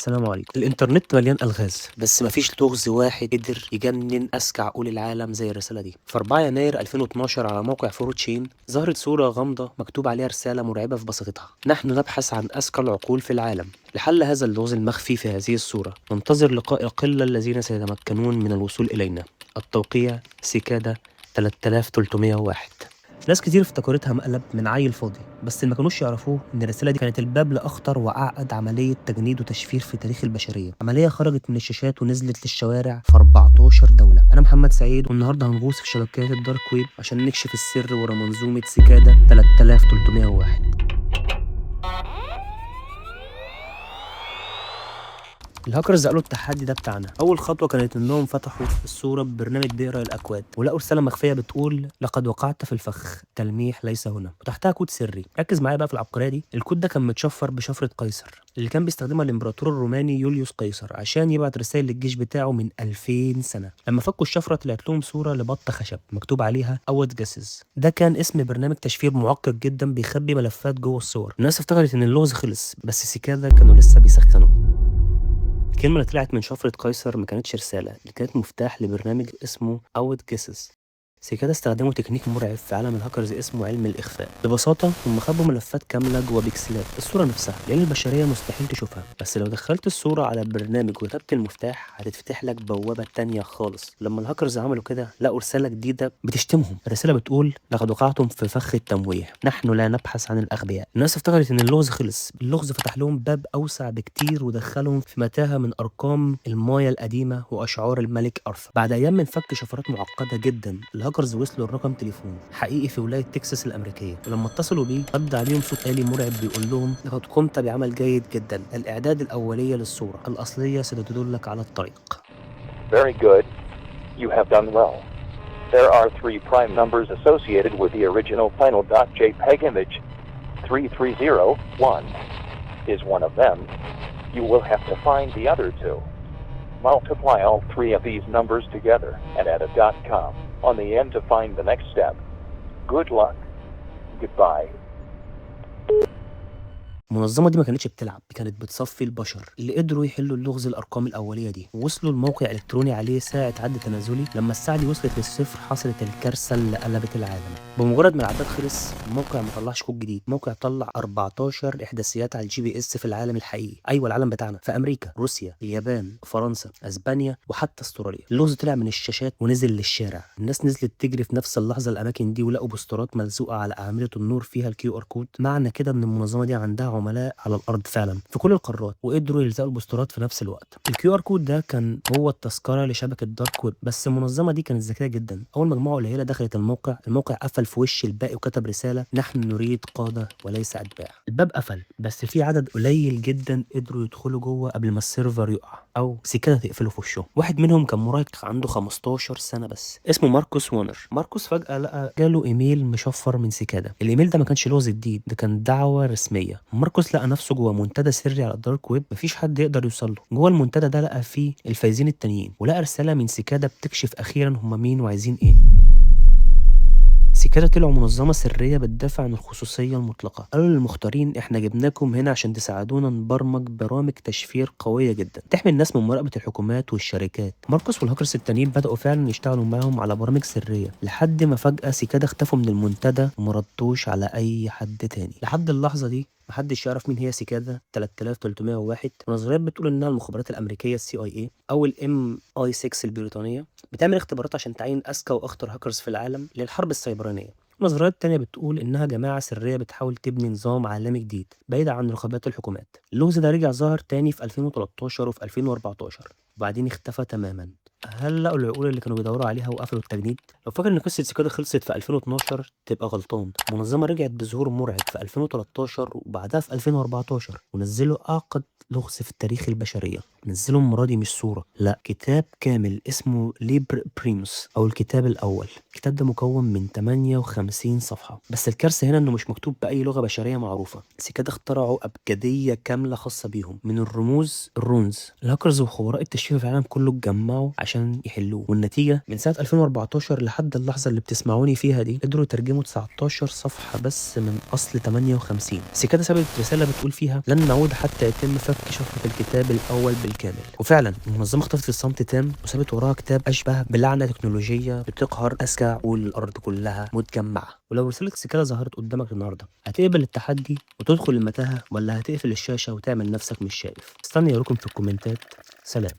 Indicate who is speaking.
Speaker 1: السلام عليكم. الإنترنت مليان ألغاز، بس مفيش لغز واحد قدر يجنن أذكى عقول العالم زي الرسالة دي. في 4 يناير 2012 على موقع فوروتشين ظهرت صورة غامضة مكتوب عليها رسالة مرعبة في بساطتها: نحن نبحث عن أذكى العقول في العالم. لحل هذا اللغز المخفي في هذه الصورة ننتظر لقاء القلة الذين سيتمكنون من الوصول إلينا. التوقيع سيكادا 3301. ناس كتير افتكرتها مقلب من عيل فاضي، بس اللي ما كانوش يعرفوه ان الرساله دي كانت الباب لاخطر واعقد عمليه تجنيد وتشفير في تاريخ البشريه. عمليه خرجت من الشاشات ونزلت للشوارع في 14 دوله. انا محمد سعيد، والنهارده هنغوص في شبكات الدارك ويب عشان نكشف السر ورا منظومه سيكادا 3301. الهاكرز قالوا التحدي ده بتاعنا. اول خطوه كانت انهم فتحوا الصوره ببرنامج بيقرا الاكواد، ولقوا رساله مخفيه بتقول: لقد وقعت في الفخ، تلميح ليس هنا. وتحتها كود سري. ركز معايا بقى في العبقريه دي. الكود ده كان متشفر بشفره قيصر اللي كان بيستخدمها الامبراطور الروماني يوليوس قيصر عشان يبعت رسائل للجيش بتاعه من 2000 سنه. لما فكوا الشفره طلعت لهم صوره لبطه خشب مكتوب عليها اوت جاسز. ده كان اسم برنامج تشفير معقد جدا بيخبي ملفات جوه الصور. الناس افتكرت ان اللغز خلص، بس سيكادا كانوا لسه بيسخنوا. الكلمة اللي طلعت من شفرة قيصر ما كانتش رسالة، دي كانت مفتاح لبرنامج اسمه Out Guesses. سيكادا استخدموا تكنيك مرعب في عالم الهاكرز اسمه علم الإخفاء. ببساطة هم خبوا ملفات كاملة جوه بيكسلات الصورة نفسها، لأن البشرية مستحيل تشوفها. بس لو دخلت الصورة على البرنامج وكتبت المفتاح هتتفتح لك بوابة تانية خالص. لما الهاكرز عملوا كده لقوا رسالة جديدة بتشتمهم. الرسالة بتقول: لقد وقعتم في فخ التمويه، نحن لا نبحث عن الأغبياء. الناس افتكرت إن اللغز خلص. اللغز فتح لهم باب أوسع بكتير ودخلهم في متاهة من أرقام المايا القديمة وأشعار الملك أرثر. بعد أيام من فك شفرات معقدة جدا، الهاكرز وصلوا لرقم تليفون حقيقي في ولاية تكساس الأمريكية، ولما اتصلوا بيه رد عليهم صوت آلي مرعب بيقول لهم: لقد قمت بعمل جيد جدا، الإعداد الأولية للصورة الأصلية ستدلك على الطريق.
Speaker 2: Very good. You have done well. There are 3 prime numbers associated with the original final .jpeg image. 3301 is one of them. You will have to find the other 2. Multiply all 3 of these numbers together and add a .com on the end to find the next step. Good luck. Goodbye.
Speaker 1: المنظمة دي ما كانتش بتلعب، دي كانت بتصفي البشر اللي قدروا يحلوا اللغز الأرقام الأولية دي، ووصلوا لموقع إلكتروني عليه ساعة عد تنازلي. لما الساعة دي وصلت للصفر حصلت الكارثة اللي قلبت العالم. بمجرد ما العداد خلص الموقع ما طلعش كود جديد، الموقع طلع 14 إحداثيات على الجي بي إس في العالم الحقيقي. أيوة، العالم بتاعنا، في أمريكا، روسيا، اليابان، فرنسا، أسبانيا، وحتى استراليا. اللغز طلع من الشاشات ونزل للشارع. الناس نزلت تجري في نفس اللحظة الأماكن دي، ولقوا بوسترات ملزوقة على أعمدة النور فيها الكيو ار كود. معنى كده إن المنظمة دي عندها عملاء على الارض فعلا في كل القارات، وقدروا يلزقوا البوسترات في نفس الوقت. الكيو ار كود ده كان هو التذكره لشبكه دارك ويب. بس المنظمه دي كانت ذكيه جدا. اول مجموعه قليله دخلت الموقع قفل في وش الباقي وكتب رساله: نحن نريد قاده وليس اتباع. الباب قفل، بس في عدد قليل جدا قدروا يدخلوا جوه قبل ما السيرفر يقع او سيكادا تقفله في وشه. واحد منهم كان مراهق عنده 15 سنه بس، اسمه ماركوس وونر. ماركوس فجاه لقى جاله ايميل مشفر من سيكادا. الايميل ده ما كانش لغز جديد، ده كان دعوه رسميه. ماركوس لقى نفسه جوه منتدى سري على الدارك ويب مفيش حد يقدر يوصل له. جوه المنتدى ده لقى فيه الفايزين التانيين، ولقى رساله من سيكادا بتكشف اخيرا هم مين وعايزين ايه. سيكادا طلعوا منظمة سرية بتدافع عن الخصوصية المطلقة. قالوا للمختارين: احنا جبناكم هنا عشان تساعدونا نبرمج برامج تشفير قوية جدا تحمي الناس من مراقبة الحكومات والشركات. ماركوس والهاكرز التانيين بدأوا فعلا يشتغلوا معاهم على برامج سرية، لحد ما فجأة سيكادا اختفوا من المنتدى ومردوش على أي حد تاني. لحد اللحظة دي محدش يعرف مين هي سيكادا 3301. نظريات بتقول انها المخابرات الامريكيه السي اي اي او الام اي 6 البريطانيه بتعمل اختبارات عشان تعين اذكى واخطر هاكرز في العالم للحرب السيبرانيه. نظريات تانية بتقول إنها جماعة سرية بتحاول تبني نظام عالمي جديد بعيد عن رقابات الحكومات. اللغز ده رجع ظهر تاني في 2013 وفي 2014 وبعدين اختفى تماما. هل لقوا العقول اللي كانوا بيدوروا عليها وقفلوا التجنيد؟ لو فاكر ان قصه سيكادا خلصت في 2012 تبقى غلطان. المنظمه رجعت بظهور مرعب في 2013 وبعدها في 2014 ونزلوا اعقد لغز في تاريخ البشريه. نزلوا المره دي مش صوره، لا، كتاب كامل اسمه ليبر بريموس او الكتاب الاول. الكتاب ده مكون من 58 صفحه، بس الكارثه هنا انه مش مكتوب باي لغه بشريه معروفه. سيكادا اخترعوا ابجديه كامله خاصه بيهم من الرموز الرونز. الهاكرز وخبراء التشفير في العالم كله اتجمعوا عشان عشان يحلوه، والنتيجة من سنة 2014 لحد اللحظة اللي بتسمعوني فيها دي قدروا يترجموا 19 صفحة بس من أصل 58. السكادة سابت رسالة بتقول فيها لن نعود حتى يتم فك شفرة الكتاب الأول بالكامل. وفعلا المنظمة اختفت في الصمت تام وسابت وراها كتاب أشبه بلعنة تكنولوجية بتقهر أذكى عقول الأرض كلها متجمعة. ولو رسالة السكادة ظهرت قدامك النهاردة هتقبل التحدي وتدخل المتاهة ولا هتقفل الشاشة وتعمل نفسك مش شايف؟ استني أراكم في الكومنتات. سلام.